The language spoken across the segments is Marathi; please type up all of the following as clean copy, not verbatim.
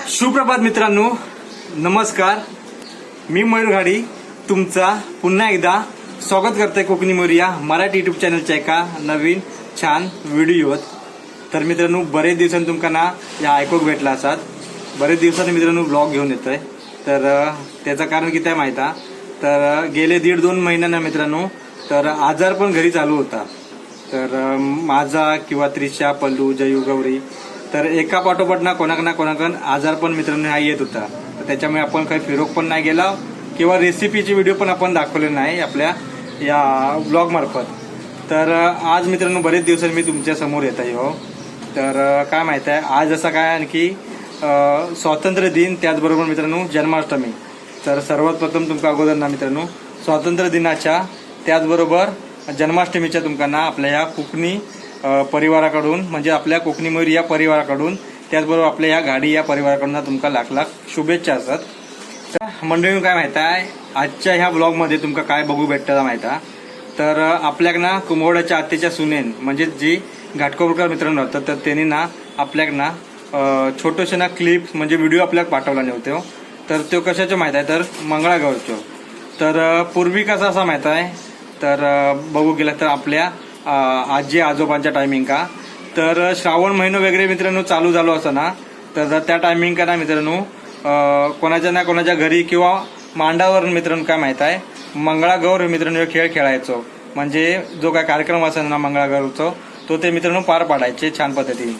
सुप्रभात मित्रांनो, नमस्कार. मी मयूर घाडी तुमचा पुन्हा एकदा स्वागत करतोय कोकणी मयूर या मराठी युट्यूब चॅनलच्या एका नवीन छान व्हिडिओत. तर मित्रांनो, बरेच दिवसांनी तुमका ना या ऐकूक भेटला असात. बरेच दिवसांनी मित्रांनो ब्लॉग घेऊन येतोय. तर त्याचं कारण किती आहे माहिती आहे? तर गेले 1.5-2 महिन्यांना मित्रांनो तर आजार पण घरी चालू होता. तर माझा किंवा त्रिशा, पल्लू, जयू, गौरी तर एका पाठोपाठ ना कोणाकडे आजार पण मित्रांनो हा येत होता. तर त्याच्यामुळे आपण काही फिरोक पण नाही गेला किंवा रेसिपीचे व्हिडिओ पण आपण दाखवले नाही आपल्या या ब्लॉग मार्फत. तर आज मित्रांनो बरेच दिवसांनी मी तुमच्या समोर येत आहे हो. तर काय माहिती आहे, आज असं काय आणखी स्वातंत्र्य दिन, त्याचबरोबर मित्रांनो जन्माष्टमी. तर सर्वात प्रथम तुमका अगोदर ना मित्रांनो स्वातंत्र्य दिनाच्या त्याचबरोबर जन्माष्टमीच्या तुमकांना आपल्या या कोकणी परिवाराकडून म्हणजे आपल्या कोकणी मयूर या परिवाराकडून त्याचबरोबर आपल्या या गाडी या परिवाराकडून तुमका लाख लाख शुभेच्छा असतात. तर मंडळी काय माहिती आहे, आजच्या ह्या ब्लॉगमध्ये तुमका काय बघू भेटतं माहिती आहे? तर आपल्याक ना कुंभवड्याच्या आत्तेच्या सुनेन म्हणजे जी घाटकोपरकर मित्रांनो होतात, तर त्यांनी ना आपल्याक ना छोटेसे ना क्लिप्स म्हणजे व्हिडिओ आपल्याला पाठवला नव्हते. तर तो कशाचं माहिती आहे? तर मंगळागौरचं. तर पूर्वी कसं असं माहिती आहे, तर बघू गेलं तर आपल्या आजी आजोबांच्या टायमिंग का तर श्रावण महिना वगैरे मित्रांनो चालू झालो असं ना, तर त्या टायमिंग का ना मित्रांनो कोणाच्या ना कोणाच्या घरी किंवा मांडावर मित्रांनो काय माहित आहे मंगळागौर मित्रांनो खेळ खेळायचो. म्हणजे जो काय कार्यक्रम असेल ना मंगळागौरचा तो ते मित्रांनो पार पाडायचे छान पद्धतीने.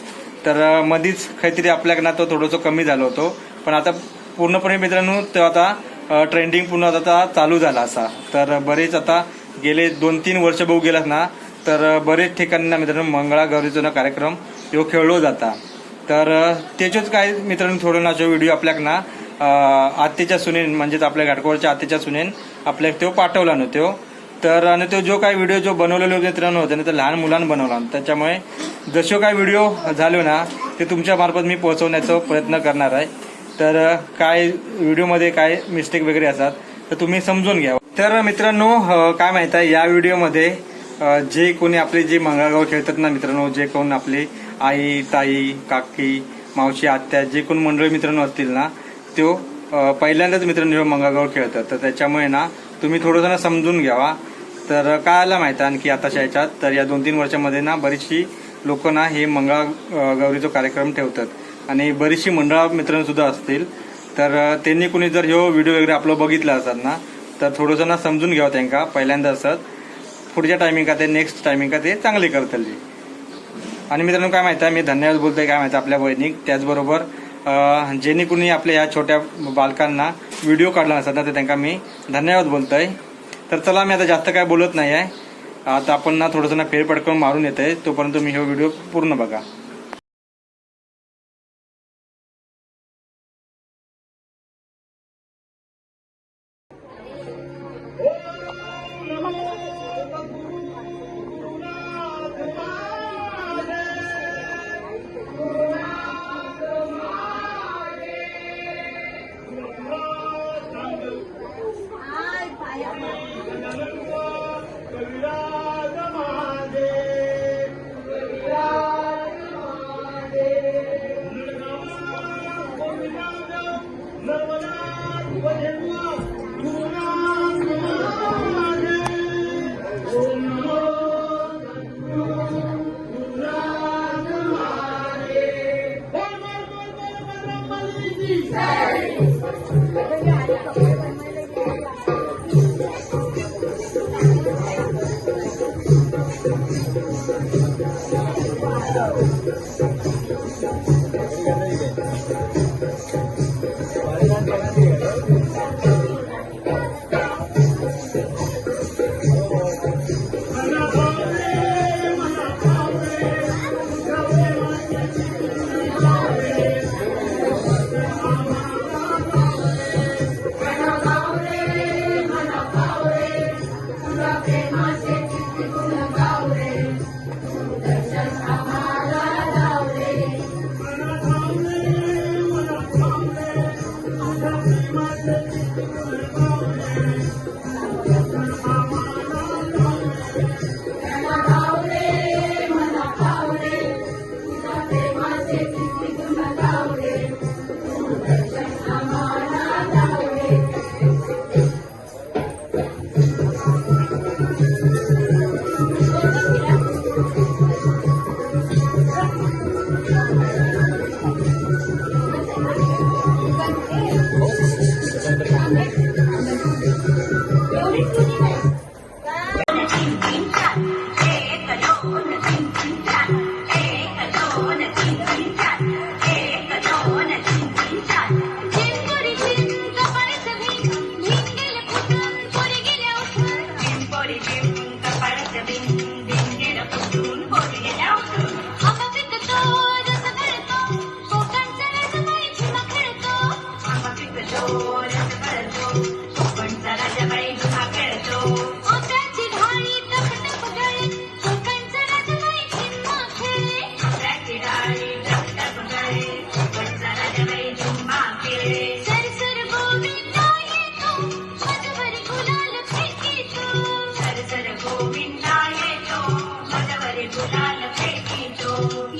तर मधीच काहीतरी आपल्याकडनं तो थोडंसं कमी झालं होतं, पण आता पूर्णपणे मित्रांनो तो आता ट्रेंडिंग पूर्ण आता चालू झाला असा. तर बरेच आता गेले 2-3 वर्ष बघू गेलात ना, तर बरेच ठिकाणी ना मित्रांनो मंगळागौरीचा ना कार्यक्रम तो खेळलो जाता. तर त्याच्याच काय मित्रांनो थोडं ना जो व्हिडिओ आपल्याक ना आत्तेच्या सुनेन म्हणजेच आपल्या घाटकोपरच्या आत्तेच्या सुनेन आपल्याक तो पाठवला नव्हतो. तर आणि तो जो काय व्हिडिओ जो बनवलेलो मित्रांनो होते ना, तर लहान मुलांना बनवला. त्याच्यामुळे जसे काय व्हिडिओ झाले ना ते तुमच्या मार्फत मी पोहोचवण्याचा प्रयत्न करणार आहे. तर काय व्हिडिओमध्ये काय मिस्टेक वगैरे असतात तर तुम्ही समजून घ्या. तर मित्रांनो काय माहित आहे, या व्हिडिओमध्ये जे कोणी आपले जे मंगळागौर खेळतात ना मित्रांनो, जे कोण आपले आई, ताई, काकी, मावशी, आत्या जे कोण मंडळी मित्रांनो असतील ना, तो पहिल्यांदाच मित्रांनो मंगळागौर खेळतात. तर त्याच्यामुळे ना तुम्ही थोडंसं ना समजून घ्यावा. तर काय आला माहिती आहे आणखी आताच्या ह्याच्यात तर या 2-3 वर्षामध्ये ना बरीचशी लोक ना हे मंगळागौरीचा कार्यक्रम ठेवतात आणि बरीचशी मंडळा मित्रांनो सुद्धा असतील. तर त्यांनी कुणी जर ह्यो व्हिडिओ वगैरे आपलं बघितला असतात ना, तर थोडंसं ना समजून घ्यावं त्यांना पहिल्यांदा असत. पुढच्या टायमिंग का ते नेक्स्ट टायमिंग का ते चांगले करतील. आणि मित्रांनो काय माहिती आहे, मी धन्यवाद बोलतोय काय माहिती आपल्या बहिणीक, त्याचबरोबर ज्यांनी कुणी आपल्या या छोट्या बालकांना व्हिडिओ काढला नसतात ना, तर त्यांना मी धन्यवाद बोलतोय. तर चला मी आता जास्त काय बोलत नाही आहे. आता आपण ना थोडंसं ना फेरफटकन मारून येत आहे, तोपर्यंत मी हा व्हिडिओ पूर्ण बघा. तीन तीन चार, एक दोन तीन तीन चार, एक दोन तीन तीन चार, एक दोन तीन तीन चार. चिंपोरी चिंच पळस भिंग, भिंग गेलं फुटून पोरी गेल्या उठून. चिंपोरी चिंच पळस भिंग, भिंग गेलं फुटून पोरी गेल्या उठून. आंबा पिकतो रस गळतो, कोकणचा राजाबाई झुमा खेळतो. आंबा पिकतो रस गळतो, कोकणचा राजाबाई झुमा खेळतो. आंब्याची ढाळी टप टप गळे, कोकणचा राजाबाई झिम्मा खेळे. आंब्याची ढाळी टप टप गळे, कोकणचा राजाबाई झिम्मा खेळे. सरसर गोविंदा येतो, माझ्यावरी गुलाल फेकीतो. सरसर गोविंदा येतो, माझ्यावरी गुलाल फेकीतो.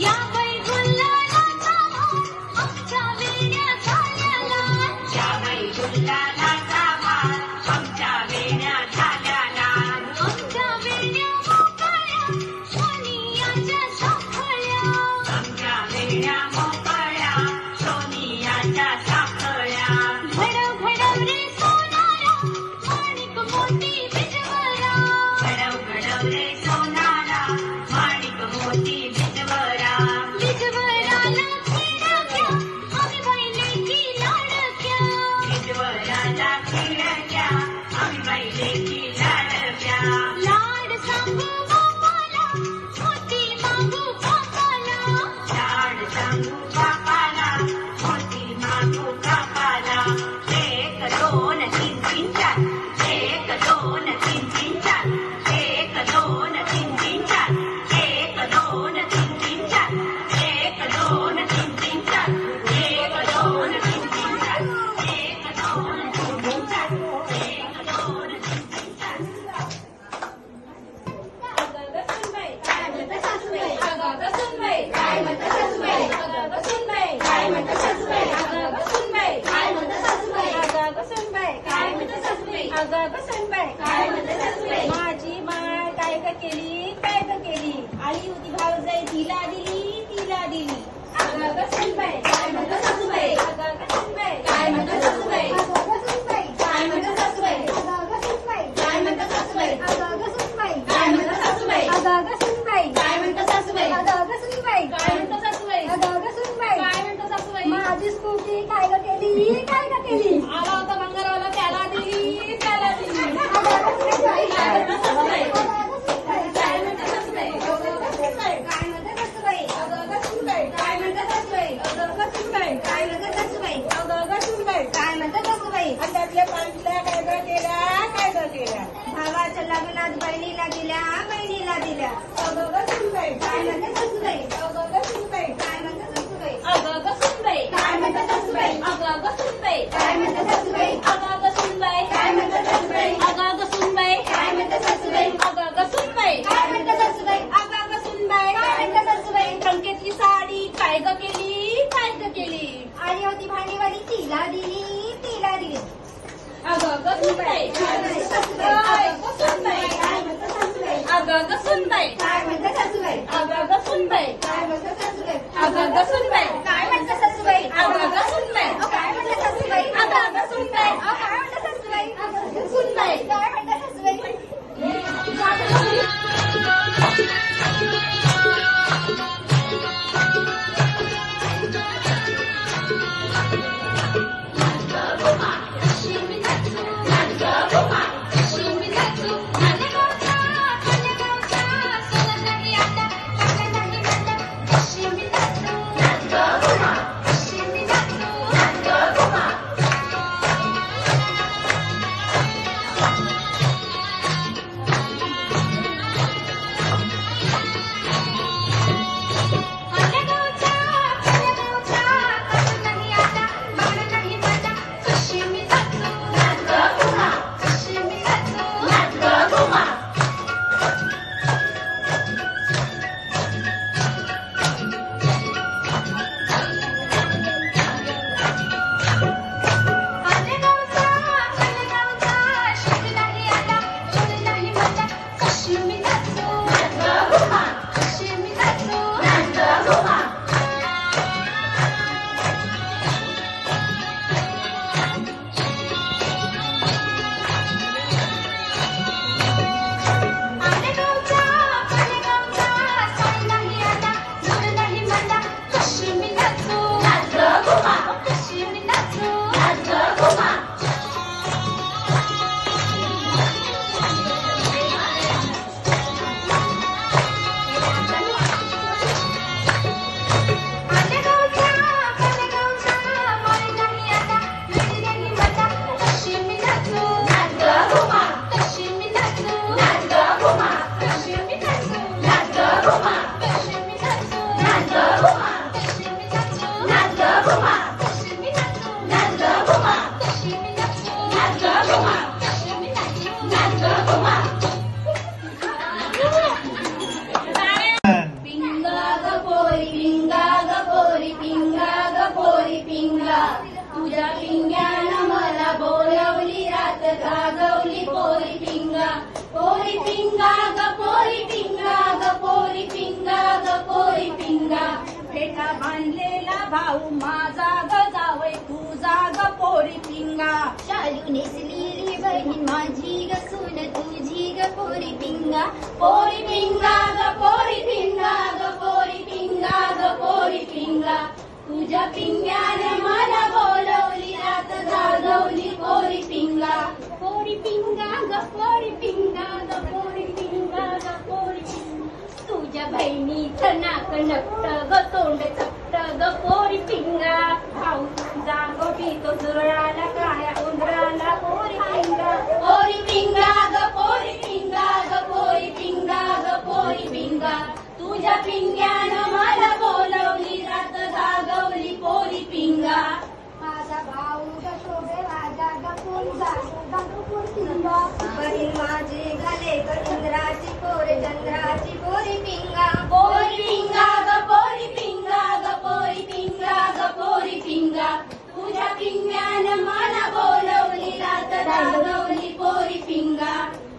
या बाई गुलालाचा भार, आमच्या वेड्या झाल्या लाल. या बाई गुलालाचा भार, आमच्या वेड्या झाल्या लाल. आमच्या वेड्या मोकळ्या, सोनियाच्या साखळ्या. आमच्या वेड्या मोकळ्या, सोनियाच्या साखळ्या. घडव घडव रे सोनारा, माणिक मोती बिजवरा. घडव घडव रे सोनारा, माणिक मोती बिजवरा. बिजवराला खिडक्या, आम्ही बाई लेकी लाडक्या. बिजवराला खिडक्या, आम्ही बाई लेकी लाडक्या. लाड सांगू बापाला, मोती मागू बापाला. लाड सांगू बापाला, मोती मागू बापाला. एक दोन तीन तीन चार, एक दोन तीन तीन चार, एक दोन तीन तीन चार, एक दोन तीन तीन चार, एक दोन तीन तीन चार, एक दोन तीन तीन चार, एक दोन तीन तीन चार, एक दोन तीन तीन चार. अगं सुनबाई काय म्हणता सासूबाई. अगं सुनबाई काय म्हणता सासूबाई. अगं सुनबाई काय म्हणता सासूबाई. अगं सुनबाई काय म्हणता सासूबाई. अगं सुनबाई काय म्हणता सासूबाई. अगं सुनबाई काय म्हणता सासूबाई. माझी माय काय ग केली, काय ग केली. आली होती भाऊजाई, तिला दिली, तिला दिली. अगं सुनबाई काय म्हणता सासूबाई. अगं सुनबाई काय म्हणता सासूबाई. अगं सुनबाई काय म्हणता सासूबाई. अगं सुनबाई काय म्हणता सासूबाई. अगं सुनबाई काय म्हणता सासूबाई. अगं सुनबाई काय म्हणता सासूबाई. अगं सुनबाई काय म्हणता सासूबाई. अगं सुनबाई काय म्हणता सासूबाई. माझी स्कूटी काय ग केली, काय ग केली. आला होता बंगारवाला, त्याला दिली, त्याला दिली. अगं सुनबाई काय म्हणता सासूबाई. अगं सुनबाई काय म्हणता सासूबाई. अगं सुनबाई काय म्हणता सासूबाई. अगं सुनबाई काय म्हणता सासूबाई. अगं सुनबाई काय म्हणता सासूबाई. अगं सुनबाई काय म्हणता सासूबाई. अंड्यातल्या पाणीला काय ग केल्या, काय ग केल्या. भावाच्या लग्नात बहिणीला दिल्या, बहिणीला दिल्या. अगं सुनबाई काय म्हणता सासूबाई. अगं सुनबाई काय म्हणता सासूबाई. अगं सुनबाई काय म्हणता सासूबाई. अगं सुनबाई काय म्हणता सासूबाई. अगं सुनबाई काय म्हणता सासूबाई. अगं सुनबाई काय म्हणता सासूबाई. अगं सुनबाई काय म्हणता सासूबाई. अगं सुनबाई काय म्हणता सासूबाई. टंकेतली साडी काय ग केली, काय ग केली. आली होती भांडीवाली, तिला दिली, तिला दिली. अगं सुनबाई काय म्हणता सासूबाई. अगं सुनबाई काय म्हणता सासूबाई. अगं सुनबाई काय म्हणता सासूबाई. अगं सुनबाई काय म्हणता सासूबाई. अगं सुनबाई काय म्हणता सासूबाई. अगं सुनबाई काय म्हणता सासूबाई. अगं सुनबाई काय म्हणता सासूबाई. अगं सुनबाई काय म्हणता सासूबाई. भाऊ माझा ग जावई तुझा ग पोरी पिंगा. शालू नेसलेली बहीण माझी ग सून तुझी ग पोरी पिंगा. पोरी पिंगा ग पोरी पिंगा ग पोरी पिंगा ग पोरी पिंगा. तुझ्या पिंग्याने मला बोलवली रात जागवली पोरी पिंगा. पोरी पिंगा ग पोरी पिंगा ग पोरी पिंगा ग पोरी पिंगा. तुझ्या बहिणीचं नाक नकट ग तोंड चपट ग पोरी पिंगा. भाऊ जागोटी तो जुरळाला काळ्या उंदराला पोरी पिंगा. पोरी पिंगा ग पोरी पिंगा ग पोरी पिंगा ग पोरी पिंगा. तुझ्या पिंग्यानं मला बोलवली रात जागवली पोरी पिंगा. माझा भाऊ ग शोभे माझा ग पुंजा ग पोरी पिंगा. बहीण माझी घाले ग इंद्राची पोर चंद्राची पोरी पिंगा. पोरी पिंगा ग पोरी पिंगा ग पोरी पिंगा ग पोरी पिंगा. तुझ्या पिंग्यानं मला बोलवली रात जागवली पोरी पिंगा.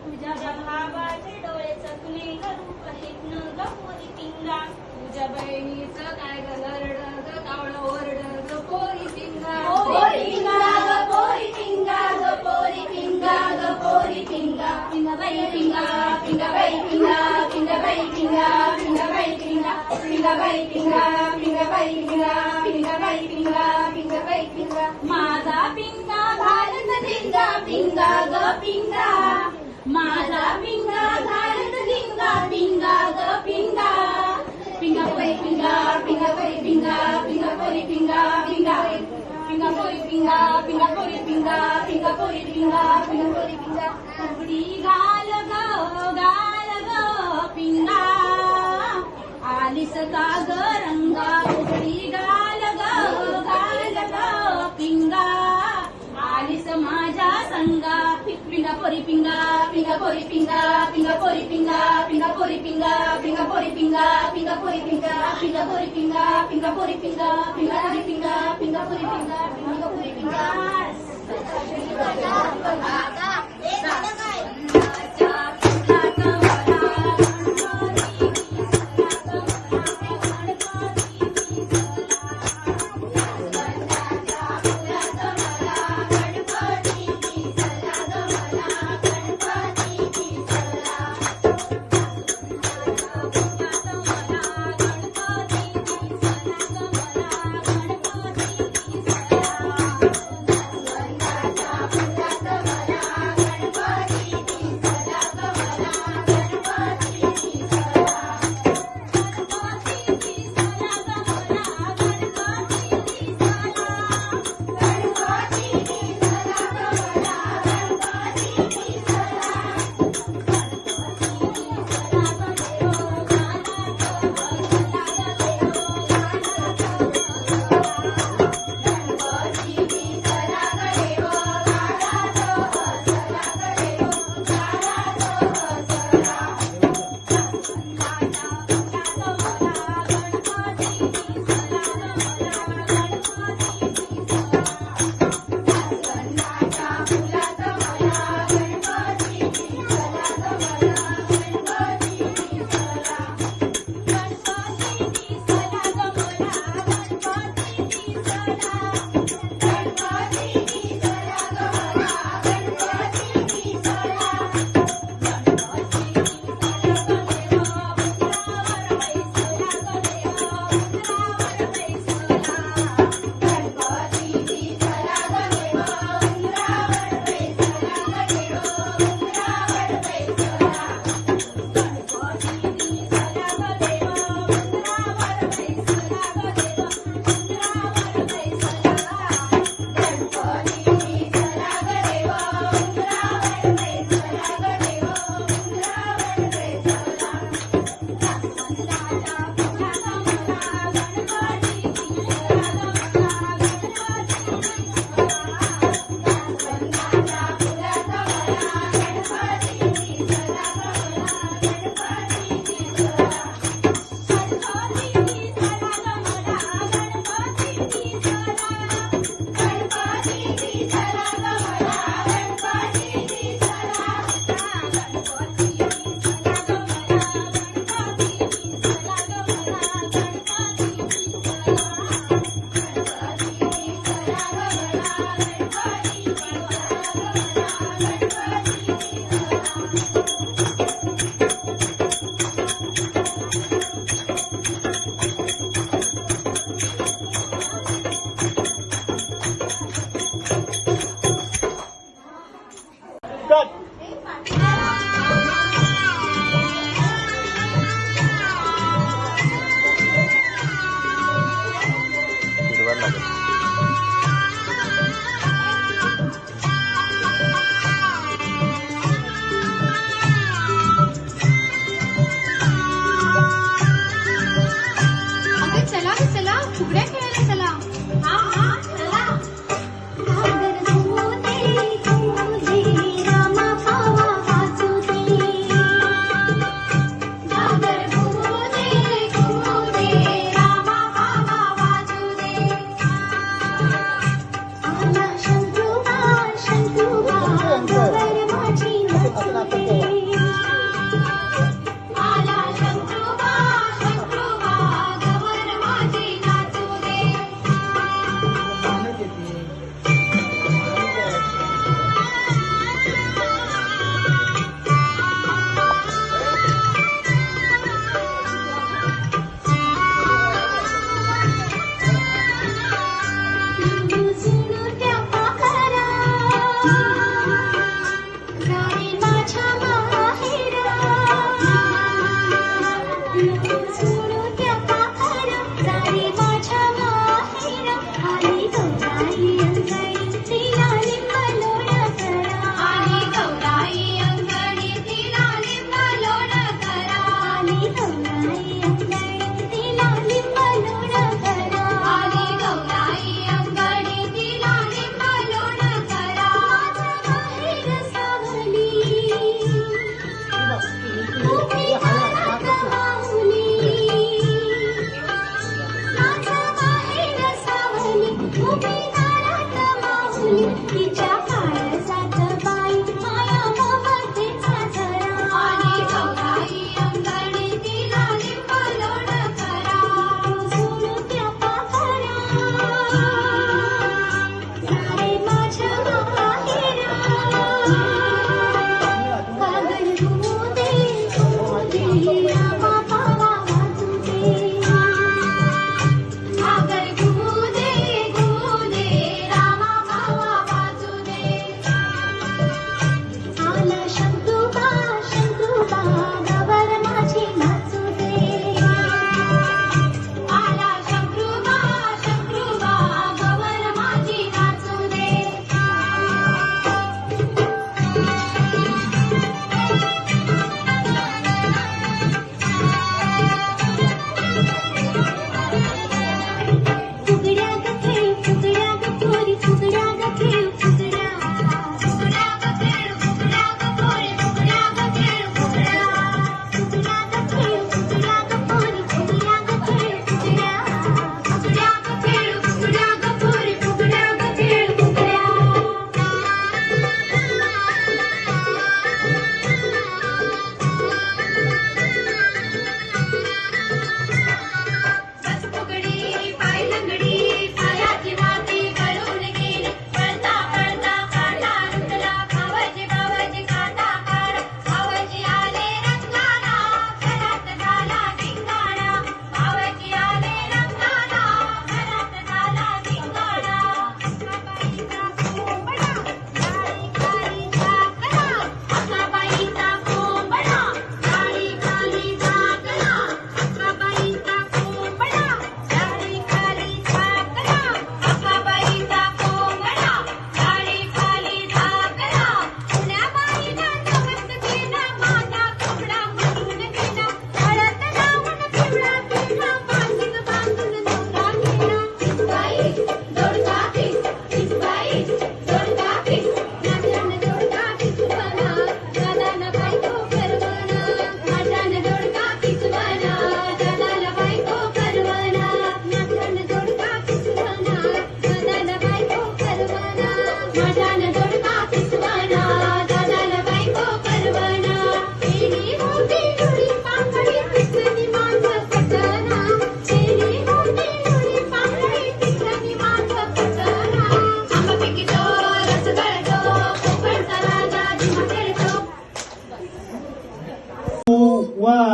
तुझ्या भावाचे डोळे चकले ग रूप हेतन ग पोरी पिंगा. तुझ्या बहिणीचं काय ग लरड ग कावळं ओरड ग पोरी पिंगा. पोरी पिंगा ग पोरी पिंगा ग पोरी पिंगा ग पोरी पिंगा. पिंगा बाई पिंगा पिंगा बाई पिंगा पिंगा बाई पिंगा पिंगा बाई पिंगा पिंगा बाई पिंगा पिंगा बाई पिंगा पिंगा बाई पिंगा पिंगा बाई पिंगा. माझा पिंगा घालत धिंगा पिंगा ग पिंगा. माझा पिंगा घालत धिंगा पिंगा ग पिंगा. पिंगा पोरी पिंगा पिंगा पोरी पिंगा पिंगा पोरी पिंगा पिंगा पिंगा पोरी पिंगा पिंगा पोरी पिंगा पिंगा पोरी पिंगा पिंगा पोरी पिंगा. उघडी गाल ग पिंगा. आलीस का ग रंगा. उघडी गाल ग पिंगा. आलीस माझ्या संगा. पिंगा पोरी पिंगा पिंगा पोरी पिंगा पिंगा पोरी पिंगा पिंगा पोरी पिंगा पिंगा पोरी पिंगा पिंगा पोरी पिंगा पिंगा पोरी पिंगा पिंगा पोरी पिंगा पिंगा पोरी पिंगा पिंगा पोरी पिंगा पिंगा पोरी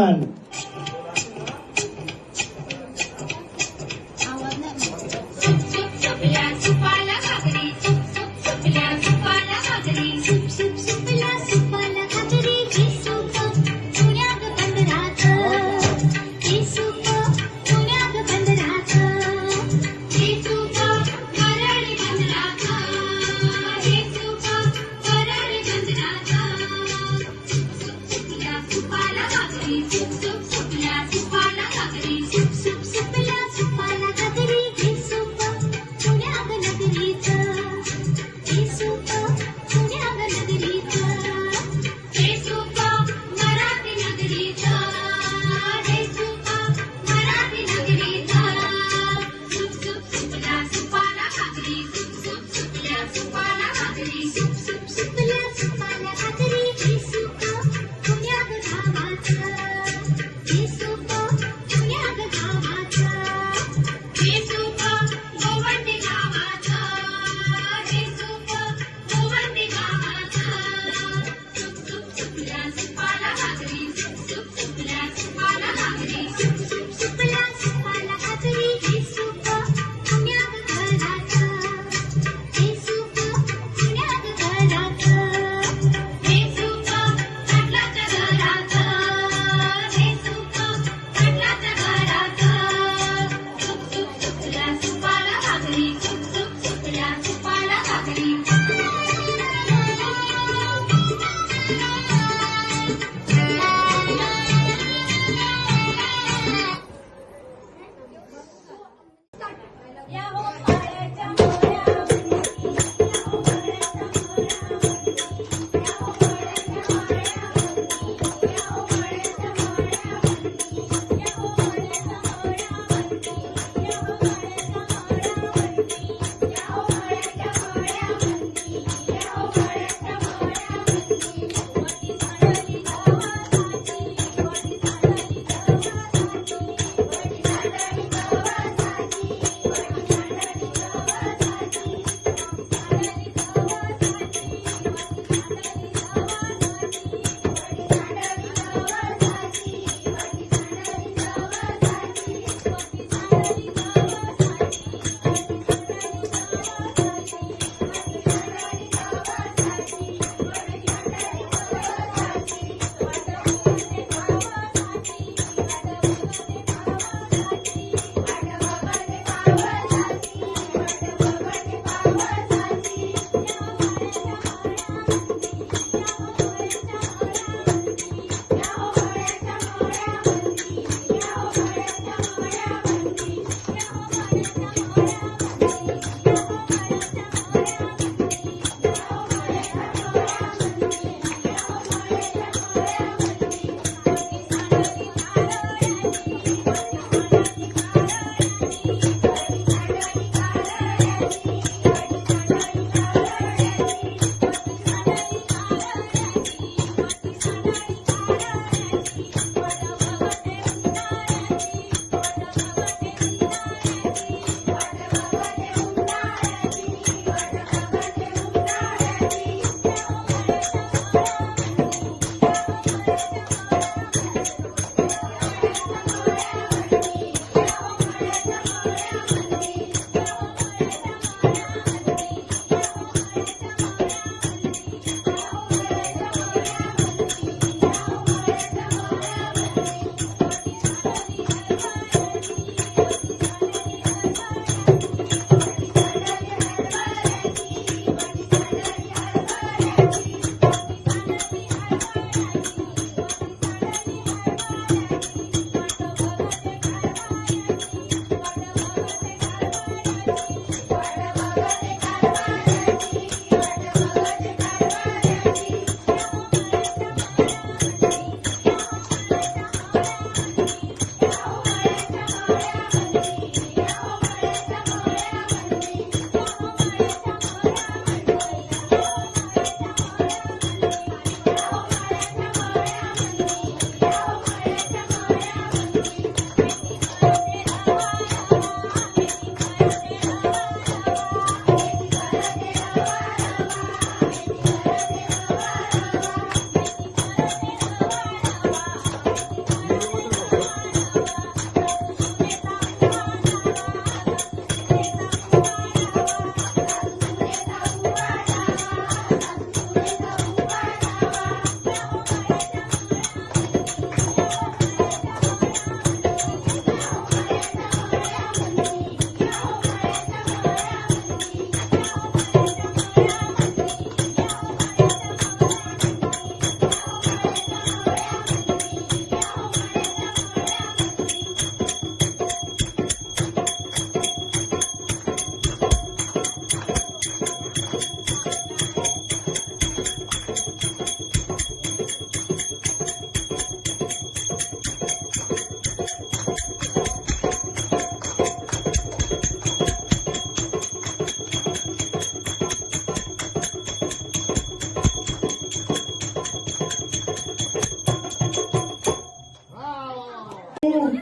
छान. सुपल्या सुपाला भाकरी सुपल्या सुपाला भाकरी सुपल्या सुपाला भाकरी हे सूप पुण्यात बंदराचं हे सूप पुण्यात बंदराचं हे सूप वरळी बंदराचं हे सूप वरळी बंदराचं सुपल्या सुपाला भाकरी भरली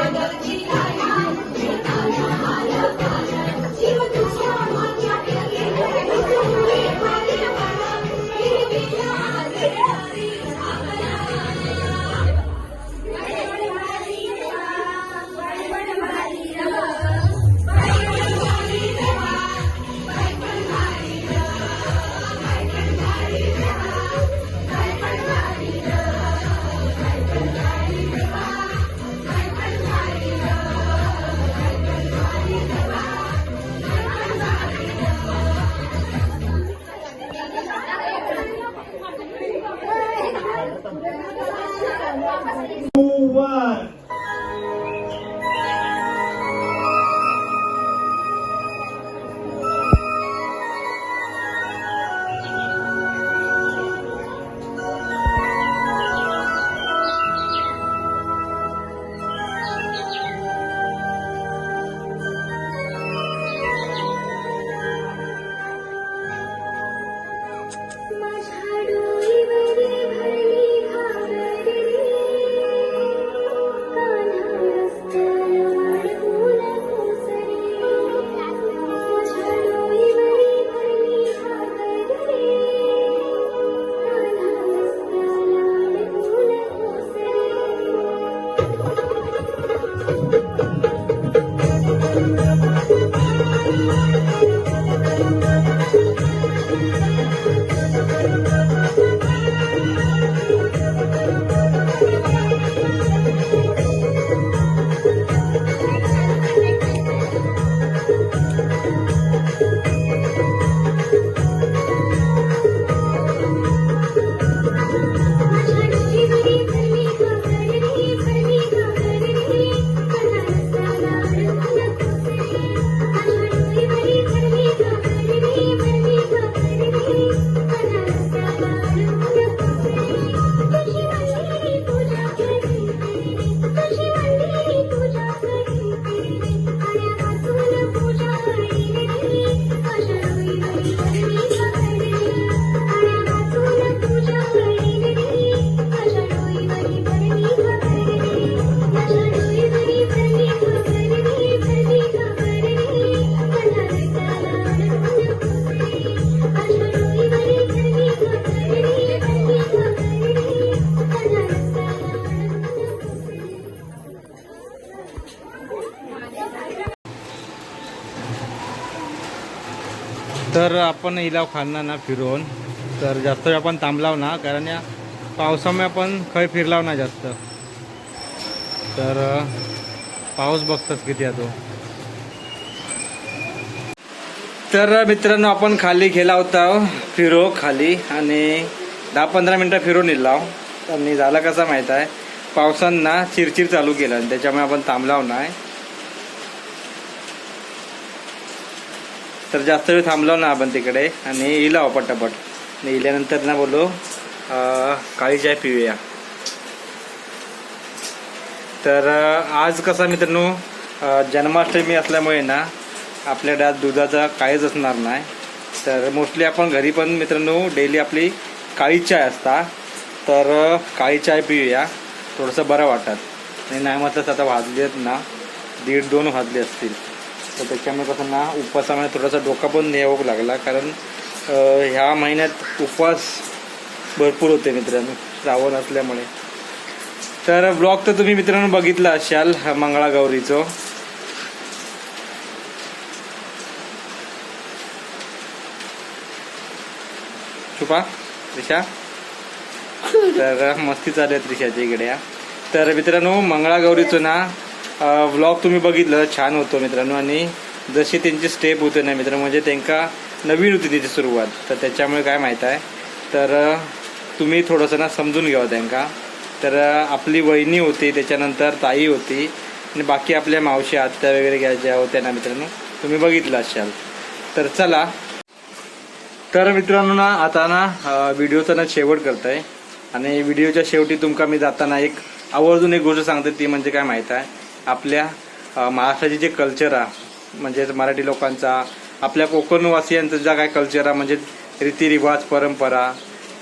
घागर रे, तर आपण इलाव खालना ना फिरून तर जास्त वेळ आपण थांबलाव ना, कारण या पावसामुळे आपण खय फिरलाव ना जास्त. तर पाऊस बघताच किती आहे तो. तर मित्रांनो आपण खाली गेला होता फिरो खाली आणि 10-15 मिनटं फिरून येलाव. आणि झाला कसा माहीत आहे, पावसांना चिरचिर चालू केला आणि त्याच्यामुळे आपण थांबलाव नाही. तर जास्त वेळ थांबलो ना आपण तिकडे आणि इलाव पटापट. आणि इल्यानंतर ना बोललो काळी चाय पिऊया. तर आज कसा मित्रांनो जन्माष्टमी असल्यामुळे ना आपल्याकडे आज दुधाचा काहीच असणार नाही. तर मोस्टली आपण घरी पण मित्रांनो डेली आपली काळी चाय असता. तर काळी चाय पिऊया, थोडंसं बरं वाटत. आणि नाही म्हटलं तर आता वाजले आहेत ना 1:30-2 वाजले असतील. तर त्याच्यामुळे कसं ना उपवासामुळे थोडासा डोका पण न्यावं लागला, कारण ह्या महिन्यात उपवास भरपूर होते मित्रांनो श्रावण असल्यामुळे. तर ब्लॉग तर तुम्ही मित्रांनो बघितला असाल मंगळागौरीचं. चुपा त्रिशा. तर मस्ती चालू आहे त्रिशाच्या इकडे. तर मित्रांनो मंगळागौरीचं ना व्लॉग तुम्ही बघितलं, छान होतो मित्रांनो. आणि जशी त्यांची स्टेप होते ना मित्रांनो, म्हणजे त्यांका नवीन होती त्याची सुरुवात. तर त्याच्यामुळे काय माहीत आहे, तर तुम्ही थोडंसं ना समजून घ्यावं त्यांका. तर आपली वहिनी होती, त्याच्यानंतर ताई होती आणि बाकी आपल्या मावशी आत्या वगैरे घ्यायच्या होत्या ना मित्रांनो, तुम्ही बघितलं असाल. तर चला, तर मित्रांनो ना आता ना व्हिडिओचा ना शेवट करत आहे. आणि व्हिडिओच्या शेवटी तुमका मी जाताना एक आवर्जून एक गोष्ट सांगते, ती म्हणजे काय माहीत आहे, आपल्या महाराष्ट्राची जे कल्चर आहे, म्हणजे मराठी लोकांचा, आपल्या कोकणवासियांचा ज्या काय कल्चर आहे, म्हणजे रीतिरिवाज, परंपरा,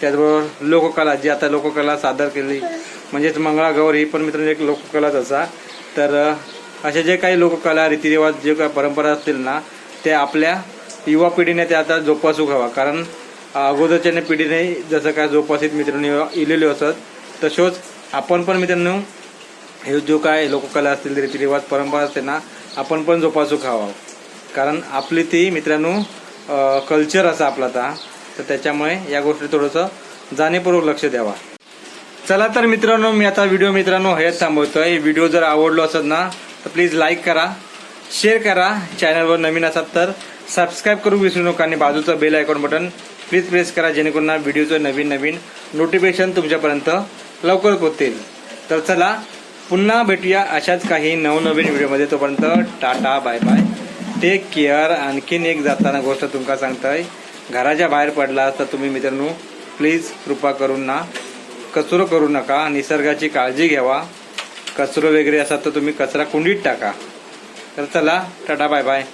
त्याचबरोबर लोककला, जी आता लोककला सादर केली, म्हणजेच मंगळागौर ही पण मित्रांनो एक लोककलाच असा. तर अशा जे काही लोककला, रीतिरिवाज, जे काही परंपरा असतील ना, ते आपल्या युवा पिढीने ते आता जोपासू हवा. कारण अगोदरच्या पिढीने जसं काय जोपासित मित्रांनो इलेले असत, तसंच आपण पण मित्रांनो हे जो काय लोककला असतील, रीतिरिवाज, परंपरा असते ना, आपण पण जोपासू खावा. कारण आपली ती मित्रांनो कल्चर असा आपला तर त्याच्यामुळे या गोष्टी थोडंसं जाणीवपूर्वक लक्ष द्यावा. चला तर मित्रांनो मी आता व्हिडिओ मित्रांनो हेच थांबवतोय. व्हिडिओ जर आवडलो असेल ना तर प्लीज लाईक करा, शेअर करा. चॅनलवर नवीन असाल तर सबस्क्राईब करू विसरू नका. आणि बाजूचं bell icon button please press करा, जेणेकरून व्हिडिओचं नवीन नोटिफिकेशन तुमच्यापर्यंत लवकर पोहोचतील. तर चला पुन्हा भेटूया अशाच काही नवनवीन व्हिडिओमध्ये. तोपर्यंत tata, bye bye, take care. आणखीन एक जाताना गोष्ट तुमका सांगताय, घराच्या बाहेर पडला तर तुम्ही मित्रांनो प्लीज कृपा करून ना कचरो करू नका. निसर्गाची काळजी घ्यावा. कचरो वगैरे असा तर तुम्ही कचरा कुंडीत टाका. तर चला टाटा, बाय बाय.